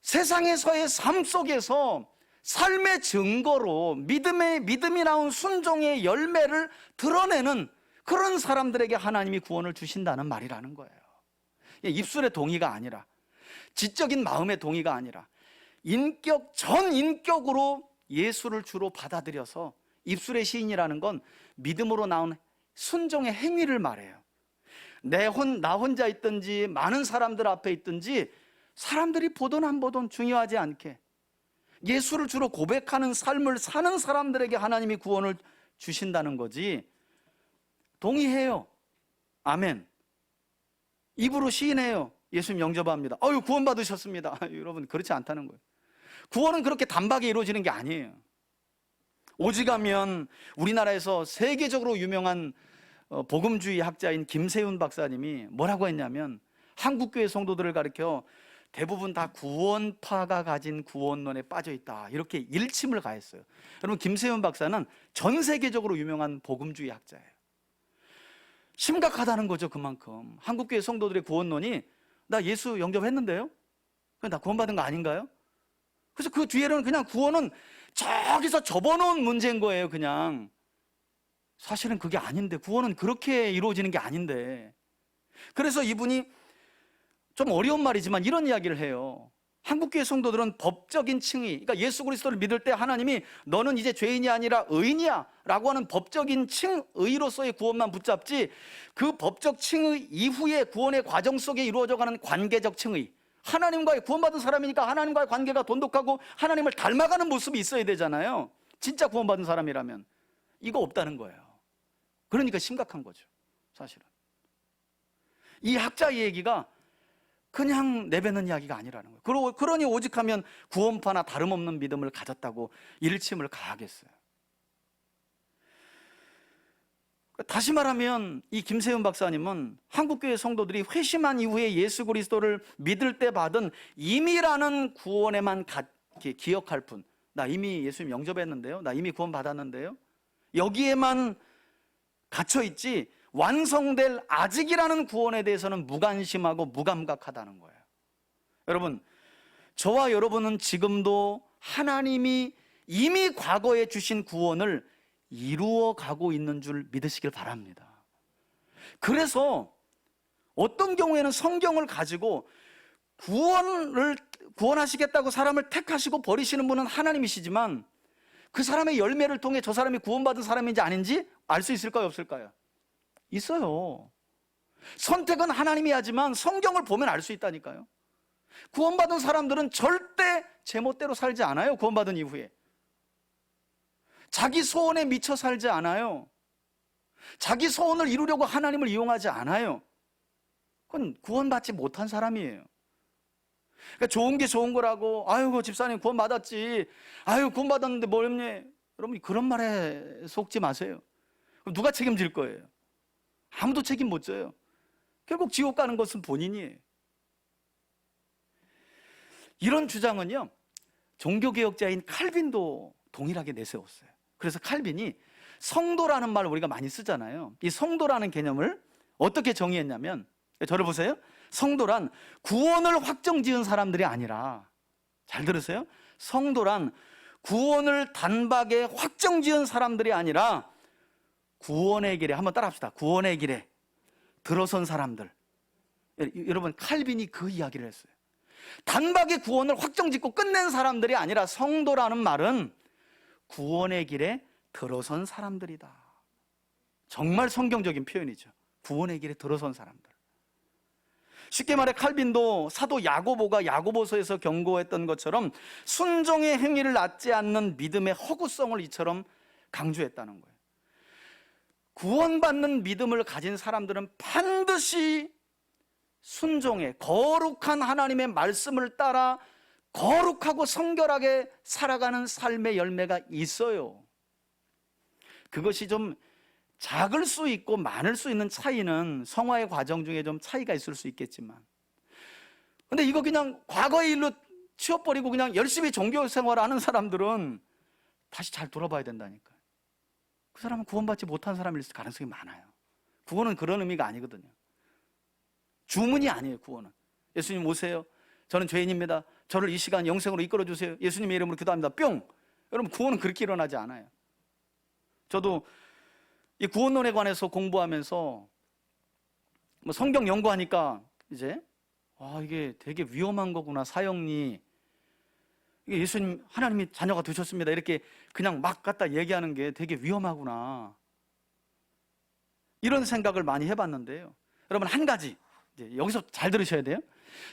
Speaker 1: 세상에서의 삶 속에서 삶의 증거로 믿음이 나온 순종의 열매를 드러내는 그런 사람들에게 하나님이 구원을 주신다는 말이라는 거예요. 입술의 동의가 아니라, 지적인 마음의 동의가 아니라 전 인격으로 예수를 주로 받아들여서, 입술의 시인이라는 건 믿음으로 나온 순종의 행위를 말해요. 나 혼자 있든지 많은 사람들 앞에 있든지 사람들이 보든 안 보든 중요하지 않게 예수를 주로 고백하는 삶을 사는 사람들에게 하나님이 구원을 주신다는 거지. 동의해요, 아멘. 입으로 시인해요, 예수님 영접합니다, 구원 받으셨습니다. 여러분, 그렇지 않다는 거예요. 구원은 그렇게 단박에 이루어지는 게 아니에요. 오직하면 우리나라에서 세계적으로 유명한 복음주의 학자인 김세윤 박사님이 뭐라고 했냐면, 한국교회 성도들을 가리켜 대부분 다 구원파가 가진 구원론에 빠져있다, 이렇게 일침을 가했어요. 여러분, 김세윤 박사는 전 세계적으로 유명한 복음주의 학자예요. 심각하다는 거죠. 그만큼 한국교회 성도들의 구원론이, 나 예수 영접했는데요, 나 구원받은 거 아닌가요? 그래서 그 뒤에는 그냥 구원은 저기서 접어놓은 문제인 거예요. 그냥 사실은 그게 아닌데, 구원은 그렇게 이루어지는 게 아닌데. 그래서 이분이 좀 어려운 말이지만 이런 이야기를 해요. 한국교회 성도들은 법적인 칭의, 그러니까 예수 그리스도를 믿을 때 하나님이 너는 이제 죄인이 아니라 의인이야 라고 하는 법적인 칭의로서의 구원만 붙잡지, 그 법적 칭의 이후의 구원의 과정 속에 이루어져가는 관계적 칭의, 하나님과의, 구원받은 사람이니까 하나님과의 관계가 돈독하고 하나님을 닮아가는 모습이 있어야 되잖아요. 진짜 구원받은 사람이라면. 이거 없다는 거예요. 그러니까 심각한 거죠, 사실은. 이 학자의 얘기가 그냥 내뱉는 이야기가 아니라는 거예요. 그러니 오직하면 구원파나 다름없는 믿음을 가졌다고 일침을 가하겠어요. 다시 말하면 이 김세윤 박사님은 한국교회 성도들이 회심한 이후에 예수 그리스도를 믿을 때 받은 임의라는 구원에만 기억할 뿐, 나 이미 예수님 영접했는데요, 나 이미 구원 받았는데요, 여기에만 갇혀있지 완성될 아직이라는 구원에 대해서는 무관심하고 무감각하다는 거예요. 여러분, 저와 여러분은 지금도 하나님이 이미 과거에 주신 구원을 이루어 가고 있는 줄 믿으시길 바랍니다. 그래서 어떤 경우에는 성경을 가지고 구원하시겠다고 사람을 택하시고 버리시는 분은 하나님이시지만, 그 사람의 열매를 통해 저 사람이 구원받은 사람인지 아닌지 알 수 있을까요, 없을까요? 있어요. 선택은 하나님이 하지만 성경을 보면 알 수 있다니까요. 구원받은 사람들은 절대 제멋대로 살지 않아요. 구원받은 이후에 자기 소원에 미쳐 살지 않아요. 자기 소원을 이루려고 하나님을 이용하지 않아요. 그건 구원받지 못한 사람이에요. 그러니까 좋은 게 좋은 거라고, 아이고 집사님 구원 받았지, 아유 구원 받았는데 뭐 했니, 여러분 그런 말에 속지 마세요. 그럼 누가 책임질 거예요? 아무도 책임 못 져요. 결국 지옥 가는 것은 본인이에요. 이런 주장은요, 종교개혁자인 칼빈도 동일하게 내세웠어요. 그래서 칼빈이 성도라는 말을 우리가 많이 쓰잖아요. 이 성도라는 개념을 어떻게 정의했냐면, 저를 보세요. 성도란 구원을 확정지은 사람들이 아니라, 잘 들으세요, 성도란 구원을 단박에 확정지은 사람들이 아니라 구원의 길에, 한번 따라합시다. 구원의 길에 들어선 사람들. 여러분, 칼빈이 그 이야기를 했어요. 단박에 구원을 확정짓고 끝낸 사람들이 아니라 성도라는 말은 구원의 길에 들어선 사람들이다. 정말 성경적인 표현이죠. 구원의 길에 들어선 사람들. 쉽게 말해 칼빈도 사도 야고보가 야고보서에서 경고했던 것처럼 순종의 행위를 낳지 않는 믿음의 허구성을 이처럼 강조했다는 거예요. 구원받는 믿음을 가진 사람들은 반드시 순종의 거룩한 하나님의 말씀을 따라 거룩하고 성결하게 살아가는 삶의 열매가 있어요. 그것이 좀 작을 수 있고 많을 수 있는 차이는 성화의 과정 중에 좀 차이가 있을 수 있겠지만, 근데 이거 그냥 과거의 일로 치워버리고 그냥 열심히 종교 생활을 하는 사람들은 다시 잘 돌아봐야 된다니까요. 그 사람은 구원받지 못한 사람일 가능성이 많아요. 구원은 그런 의미가 아니거든요. 주문이 아니에요. 구원은 예수님 오세요, 저는 죄인입니다, 저를 이 시간 영생으로 이끌어주세요, 예수님의 이름으로 기도합니다, 뿅. 여러분, 구원은 그렇게 일어나지 않아요. 저도 이 구원론에 관해서 공부하면서 성경 연구하니까 이제 이게 되게 위험한 거구나. 사형리, 이게 예수님 하나님이 자녀가 되셨습니다 이렇게 그냥 막 갖다 얘기하는 게 되게 위험하구나, 이런 생각을 많이 해봤는데요. 여러분, 한 가지 이제 여기서 잘 들으셔야 돼요.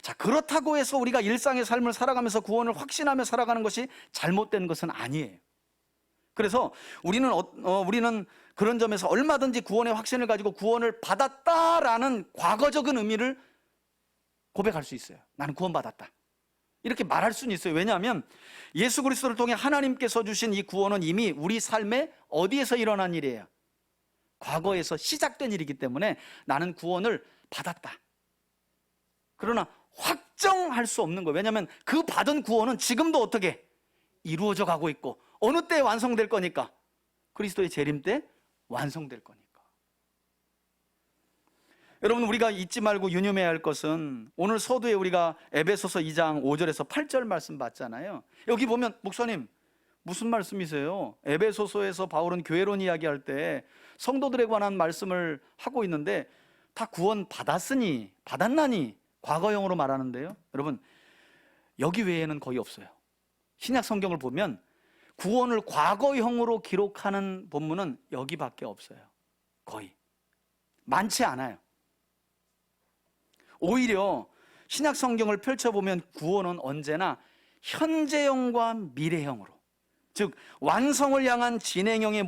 Speaker 1: 자, 그렇다고 해서 우리가 일상의 삶을 살아가면서 구원을 확신하며 살아가는 것이 잘못된 것은 아니에요. 그래서 우리는 그런 점에서 얼마든지 구원의 확신을 가지고 구원을 받았다라는 과거적인 의미를 고백할 수 있어요. 나는 구원받았다, 이렇게 말할 수는 있어요. 왜냐하면 예수 그리스도를 통해 하나님께서 주신 이 구원은 이미 우리 삶에 어디에서 일어난 일이에요? 과거에서 시작된 일이기 때문에 나는 구원을 받았다. 그러나 확정할 수 없는 거예요. 왜냐하면 그 받은 구원은 지금도 어떻게 이루어져 가고 있고, 어느 때 완성될 거니까? 그리스도의 재림 때 완성될 거니까. 여러분, 우리가 잊지 말고 유념해야 할 것은 오늘 서두에 우리가 에베소서 2장 5절에서 8절 말씀 봤잖아요. 여기 보면, 목사님 무슨 말씀이세요? 에베소서에서 바울은 교회론 이야기할 때 성도들에 관한 말씀을 하고 있는데 다 구원 받았으니, 받았나니 과거형으로 말하는데요. 여러분, 여기 외에는 거의 없어요. 신약 성경을 보면 구원을 과거형으로 기록하는 본문은 여기밖에 없어요. 거의 많지 않아요. 오히려 신약 성경을 펼쳐보면 구원은 언제나 현재형과 미래형으로, 즉 완성을 향한 진행형의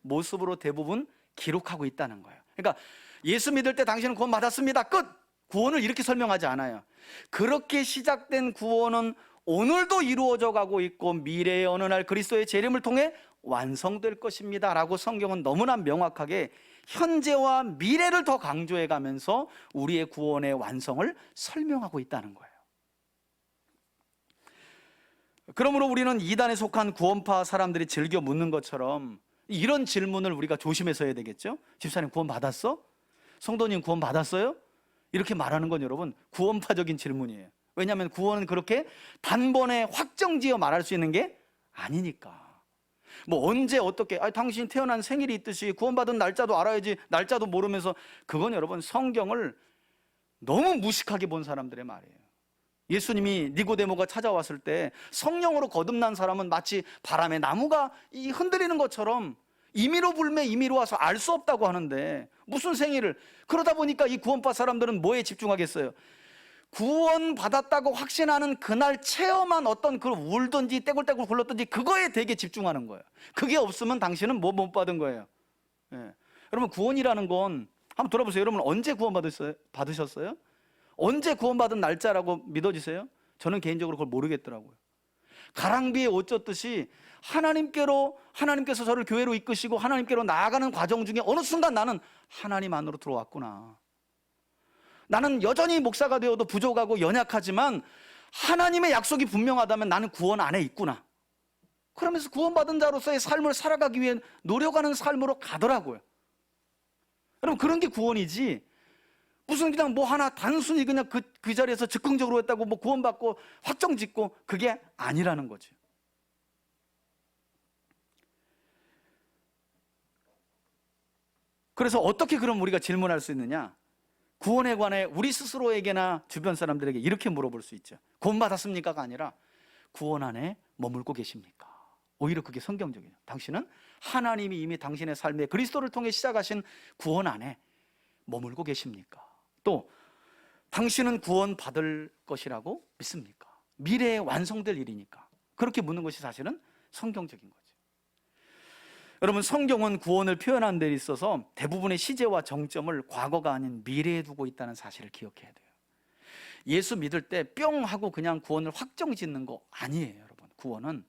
Speaker 1: 모습으로 대부분 기록하고 있다는 거예요. 그러니까 예수 믿을 때 당신은 구원 받았습니다, 끝! 구원을 이렇게 설명하지 않아요. 그렇게 시작된 구원은 오늘도 이루어져 가고 있고 미래의 어느 날 그리스도의 재림을 통해 완성될 것입니다 라고 성경은 너무나 명확하게 현재와 미래를 더 강조해 가면서 우리의 구원의 완성을 설명하고 있다는 거예요. 그러므로 우리는 이단에 속한 구원파 사람들이 즐겨 묻는 것처럼 이런 질문을 우리가 조심해서 해야 되겠죠. 집사님 구원 받았어? 성도님 구원 받았어요? 이렇게 말하는 건 여러분 구원파적인 질문이에요. 왜냐하면 구원은 그렇게 단번에 확정지어 말할 수 있는 게 아니니까. 뭐 언제 어떻게, 당신 태어난 생일이 있듯이 구원받은 날짜도 알아야지, 날짜도 모르면서, 그건 여러분 성경을 너무 무식하게 본 사람들의 말이에요. 예수님이 니고데모가 찾아왔을 때 성령으로 거듭난 사람은 마치 바람에 나무가 흔들리는 것처럼 임의로 불매 임의로 와서 알 수 없다고 하는데 무슨 생일을, 그러다 보니까 이 구원파 사람들은 뭐에 집중하겠어요? 구원 받았다고 확신하는 그날 체험한 어떤 그 울든지 떼굴떼굴 굴렀든지 그거에 되게 집중하는 거예요. 그게 없으면 당신은 뭐 못 받은 거예요. 예. 여러분, 구원이라는 건 한번 돌아보세요. 여러분 언제 구원 받으셨어요? 언제 구원받은 날짜라고 믿어지세요? 저는 개인적으로 그걸 모르겠더라고요. 가랑비에 옷 젖듯이 하나님께서 저를 교회로 이끄시고 하나님께로 나아가는 과정 중에 어느 순간 나는 하나님 안으로 들어왔구나. 나는 여전히 목사가 되어도 부족하고 연약하지만 하나님의 약속이 분명하다면 나는 구원 안에 있구나. 그러면서 구원받은 자로서의 삶을 살아가기 위해 노력하는 삶으로 가더라고요. 여러분, 그런 게 구원이지 무슨 그냥 뭐 하나 단순히 그냥 그 자리에서 즉흥적으로 했다고 뭐 구원받고 확정 짓고, 그게 아니라는 거죠. 그래서 어떻게 그럼 우리가 질문할 수 있느냐? 구원에 관해 우리 스스로에게나 주변 사람들에게 이렇게 물어볼 수 있죠. 구원받았습니까가 아니라 구원 안에 머물고 계십니까? 오히려 그게 성경적이에요. 당신은 하나님이 이미 당신의 삶에 그리스도를 통해 시작하신 구원 안에 머물고 계십니까? 또 당신은 구원받을 것이라고 믿습니까? 미래에 완성될 일이니까 그렇게 묻는 것이 사실은 성경적인 거죠. 여러분, 성경은 구원을 표현하는 데 있어서 대부분의 시제와 정점을 과거가 아닌 미래에 두고 있다는 사실을 기억해야 돼요. 예수 믿을 때 뿅 하고 그냥 구원을 확정 짓는 거 아니에요. 여러분, 구원은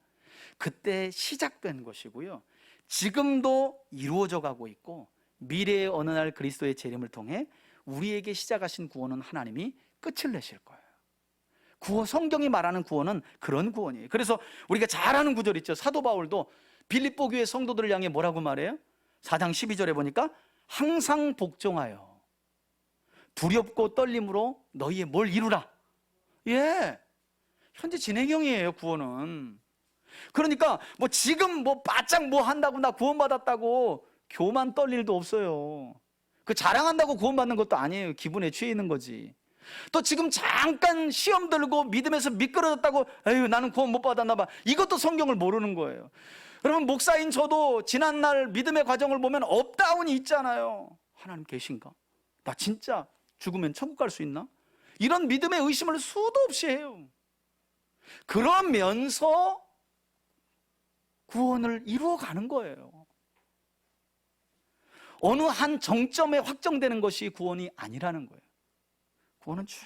Speaker 1: 그때 시작된 것이고요, 지금도 이루어져 가고 있고 미래의 어느 날 그리스도의 재림을 통해 우리에게 시작하신 구원은 하나님이 끝을 내실 거예요. 구원, 성경이 말하는 구원은 그런 구원이에요. 그래서 우리가 잘 아는 구절 있죠. 사도 바울도 빌립보 교회 성도들을 향해 뭐라고 말해요? 4장 12절에 보니까 항상 복종하여 두렵고 떨림으로 너희의 뭘 이루라. 예, 현재 진행형이에요, 구원은. 그러니까 뭐 지금 뭐 바짝 뭐 한다고 나 구원받았다고 교만 떨 일도 없어요. 그 자랑한다고 구원받는 것도 아니에요. 기분에 취해 있는 거지. 또 지금 잠깐 시험 들고 믿음에서 미끄러졌다고 에휴 나는 구원 못 받았나 봐, 이것도 성경을 모르는 거예요. 여러분, 목사인 저도 지난날 믿음의 과정을 보면 업다운이 있잖아요. 하나님 계신가? 나 진짜 죽으면 천국 갈 수 있나? 이런 믿음의 의심을 수도 없이 해요. 그러면서 구원을 이루어가는 거예요. 어느 한 정점에 확정되는 것이 구원이 아니라는 거예요. 구원은 쭉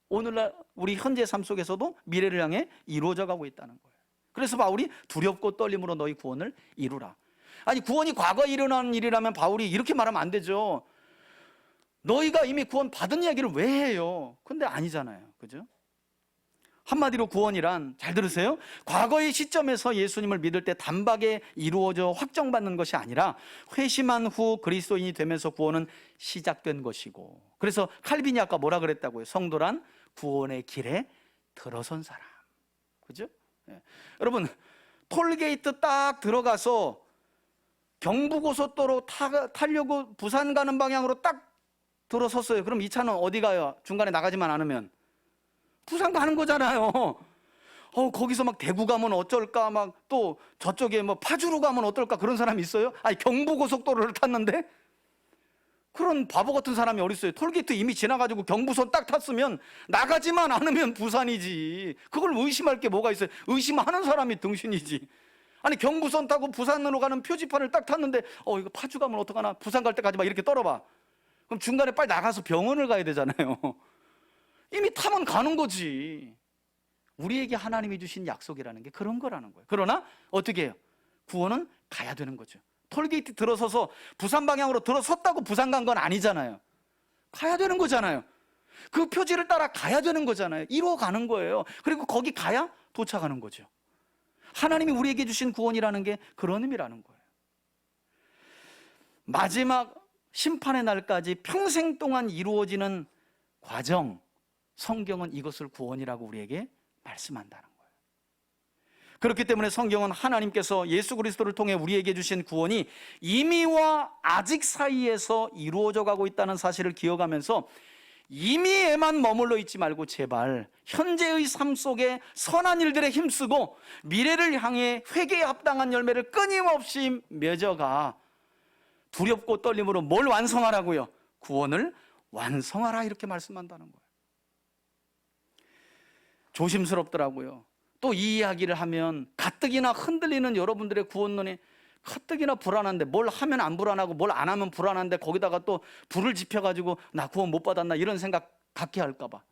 Speaker 1: 오늘날 우리 현재 삶 속에서도 미래를 향해 이루어져 가고 있다는 거예요. 그래서 바울이 두렵고 떨림으로 너희 구원을 이루라. 아니, 구원이 과거에 일어난 일이라면 바울이 이렇게 말하면 안 되죠. 너희가 이미 구원 받은 이야기를 왜 해요? 근데 아니잖아요, 그죠? 한마디로 구원이란, 잘 들으세요, 과거의 시점에서 예수님을 믿을 때 단박에 이루어져 확정받는 것이 아니라 회심한 후 그리스도인이 되면서 구원은 시작된 것이고, 그래서 칼빈이 아까 뭐라 그랬다고요? 성도란 구원의 길에 들어선 사람. 그죠? 예. 여러분, 톨게이트 딱 들어가서 경부고속도로 타려고 부산 가는 방향으로 딱 들어섰어요. 그럼 이 차는 어디 가요? 중간에 나가지만 않으면 부산 가는 거잖아요. 거기서 막 대구 가면 어쩔까, 막 또 저쪽에 뭐 파주로 가면 어떨까, 그런 사람이 있어요? 아니, 경부고속도로를 탔는데? 그런 바보 같은 사람이 어디 있어요? 톨게이트 이미 지나가지고 경부선 딱 탔으면 나가지만 않으면 부산이지. 그걸 의심할 게 뭐가 있어요? 의심하는 사람이 등신이지. 아니, 경부선 타고 부산으로 가는 표지판을 딱 탔는데 이거 파주 가면 어떡하나, 부산 갈 때까지 막 이렇게 떨어봐. 그럼 중간에 빨리 나가서 병원을 가야 되잖아요. 이미 타면 가는 거지. 우리에게 하나님이 주신 약속이라는 게 그런 거라는 거예요. 그러나 어떻게 해요? 구원은 가야 되는 거죠. 톨게이트 들어서서 부산 방향으로 들어섰다고 부산 간 건 아니잖아요. 가야 되는 거잖아요. 그 표지를 따라 가야 되는 거잖아요. 이루어가는 거예요. 그리고 거기 가야 도착하는 거죠. 하나님이 우리에게 주신 구원이라는 게 그런 의미라는 거예요. 마지막 심판의 날까지 평생 동안 이루어지는 과정, 성경은 이것을 구원이라고 우리에게 말씀한다는 거예요. 그렇기 때문에 성경은 하나님께서 예수 그리스도를 통해 우리에게 주신 구원이 이미와 아직 사이에서 이루어져 가고 있다는 사실을 기억하면서 이미에만 머물러 있지 말고 제발 현재의 삶 속에 선한 일들에 힘쓰고 미래를 향해 회개에 합당한 열매를 끊임없이 맺어가 두렵고 떨림으로 뭘 완성하라고요? 구원을 완성하라, 이렇게 말씀한다는 거예요. 조심스럽더라고요. 또 이 이야기를 하면 가뜩이나 흔들리는 여러분들의 구원론이 가뜩이나 불안한데, 뭘 하면 안 불안하고 뭘 안 하면 불안한데 거기다가 또 불을 지펴가지고 나 구원 못 받았나 이런 생각 갖게 할까 봐.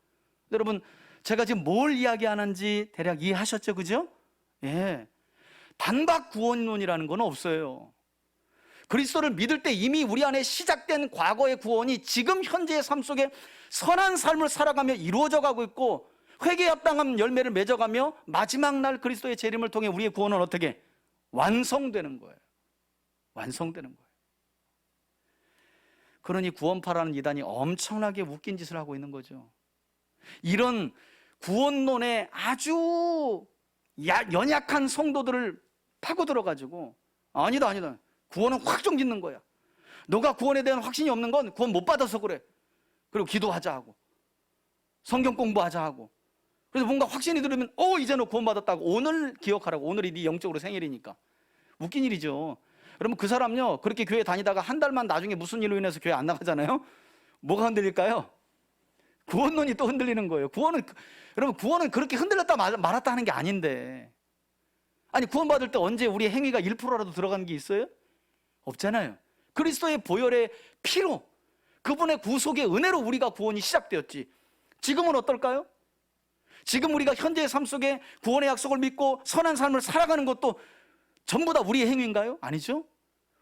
Speaker 1: 여러분, 제가 지금 뭘 이야기하는지 대략 이해하셨죠? 그죠? 예. 단박 구원론이라는 건 없어요. 그리스도를 믿을 때 이미 우리 안에 시작된 과거의 구원이 지금 현재의 삶 속에 선한 삶을 살아가며 이루어져 가고 있고 회개에 합당한 열매를 맺어가며 마지막 날 그리스도의 재림을 통해 우리의 구원은 어떻게 완성되는 거예요. 완성되는 거예요. 그러니 구원파라는 이단이 엄청나게 웃긴 짓을 하고 있는 거죠. 이런 구원론에 아주 연약한 성도들을 파고들어 가지고 아니다 구원은 확정 짓는 거야. 너가 구원에 대한 확신이 없는 건 구원 못 받아서 그래. 그리고 기도하자 하고 성경 공부하자 하고, 그래서 뭔가 확신이 들으면 이제 너 구원 받았다고, 오늘 기억하라고. 오늘이 네 영적으로 생일이니까. 웃긴 일이죠. 여러분, 그 사람요 그렇게 교회 다니다가 한 달만 나중에 무슨 일로 인해서 교회 안 나가잖아요. 뭐가 흔들릴까요? 구원론이 또 흔들리는 거예요. 여러분, 구원은 그렇게 흔들렸다 말았다 하는 게 아닌데, 아니 구원 받을 때 언제 우리 행위가 1%라도 들어간 게 있어요? 없잖아요. 그리스도의 보혈의 피로, 그분의 구속의 은혜로 우리가 구원이 시작되었지. 지금은 어떨까요? 지금 우리가 현재의 삶 속에 구원의 약속을 믿고 선한 삶을 살아가는 것도 전부 다 우리의 행위인가요? 아니죠.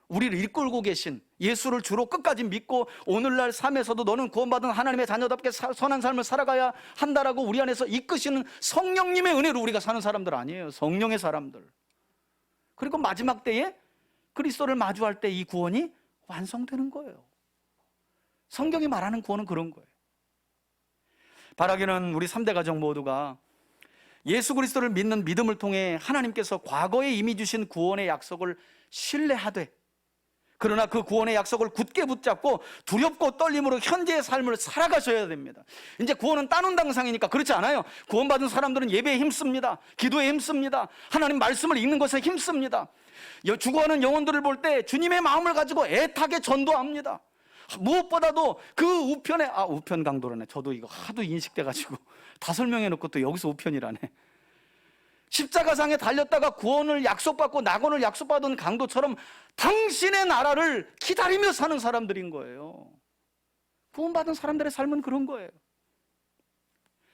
Speaker 1: 우리를 이끌고 계신 예수를 주로 끝까지 믿고 오늘날 삶에서도 너는 구원받은 하나님의 자녀답게 선한 삶을 살아가야 한다라고 우리 안에서 이끄시는 성령님의 은혜로 우리가 사는 사람들 아니에요. 성령의 사람들. 그리고 마지막 때에 그리스도를 마주할 때 이 구원이 완성되는 거예요. 성경이 말하는 구원은 그런 거예요. 바라기는 우리 3대 가족 모두가 예수 그리스도를 믿는 믿음을 통해 하나님께서 과거에 이미 주신 구원의 약속을 신뢰하되, 그러나 그 구원의 약속을 굳게 붙잡고 두렵고 떨림으로 현재의 삶을 살아가셔야 됩니다. 이제 구원은 따놓은 당상이니까 그렇지 않아요. 구원받은 사람들은 예배에 힘씁니다. 기도에 힘씁니다. 하나님 말씀을 읽는 것에 힘씁니다. 죽어가는 영혼들을 볼 때 주님의 마음을 가지고 애타게 전도합니다. 무엇보다도 그 우편에, 우편 강도라네. 저도 이거 하도 인식돼가지고 다 설명해 놓고 또 여기서 우편이라네. 십자가상에 달렸다가 구원을 약속받고 낙원을 약속받은 강도처럼 당신의 나라를 기다리며 사는 사람들인 거예요. 구원받은 사람들의 삶은 그런 거예요.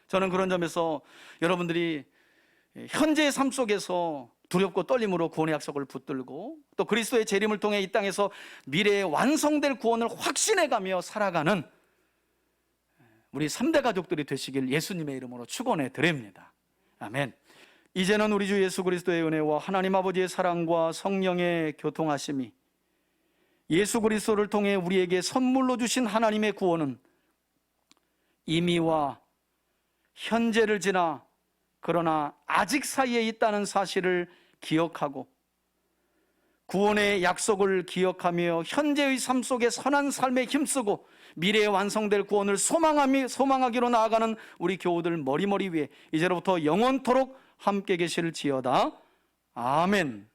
Speaker 1: 저는 그런 점에서 여러분들이 현재의 삶 속에서 두렵고 떨림으로 구원의 약속을 붙들고 또 그리스도의 재림을 통해 이 땅에서 미래에 완성될 구원을 확신해가며 살아가는 우리 3대 가족들이 되시길 예수님의 이름으로 축원해 드립니다. 아멘. 이제는 우리 주 예수 그리스도의 은혜와 하나님 아버지의 사랑과 성령의 교통하심이, 예수 그리스도를 통해 우리에게 선물로 주신 하나님의 구원은 이미와 현재를 지나 그러나 아직 사이에 있다는 사실을 기억하고 구원의 약속을 기억하며 현재의 삶 속에 선한 삶에 힘쓰고 미래에 완성될 구원을 소망하기로 나아가는 우리 교우들 머리머리 위에 이제로부터 영원토록 함께 계실지어다. 아멘.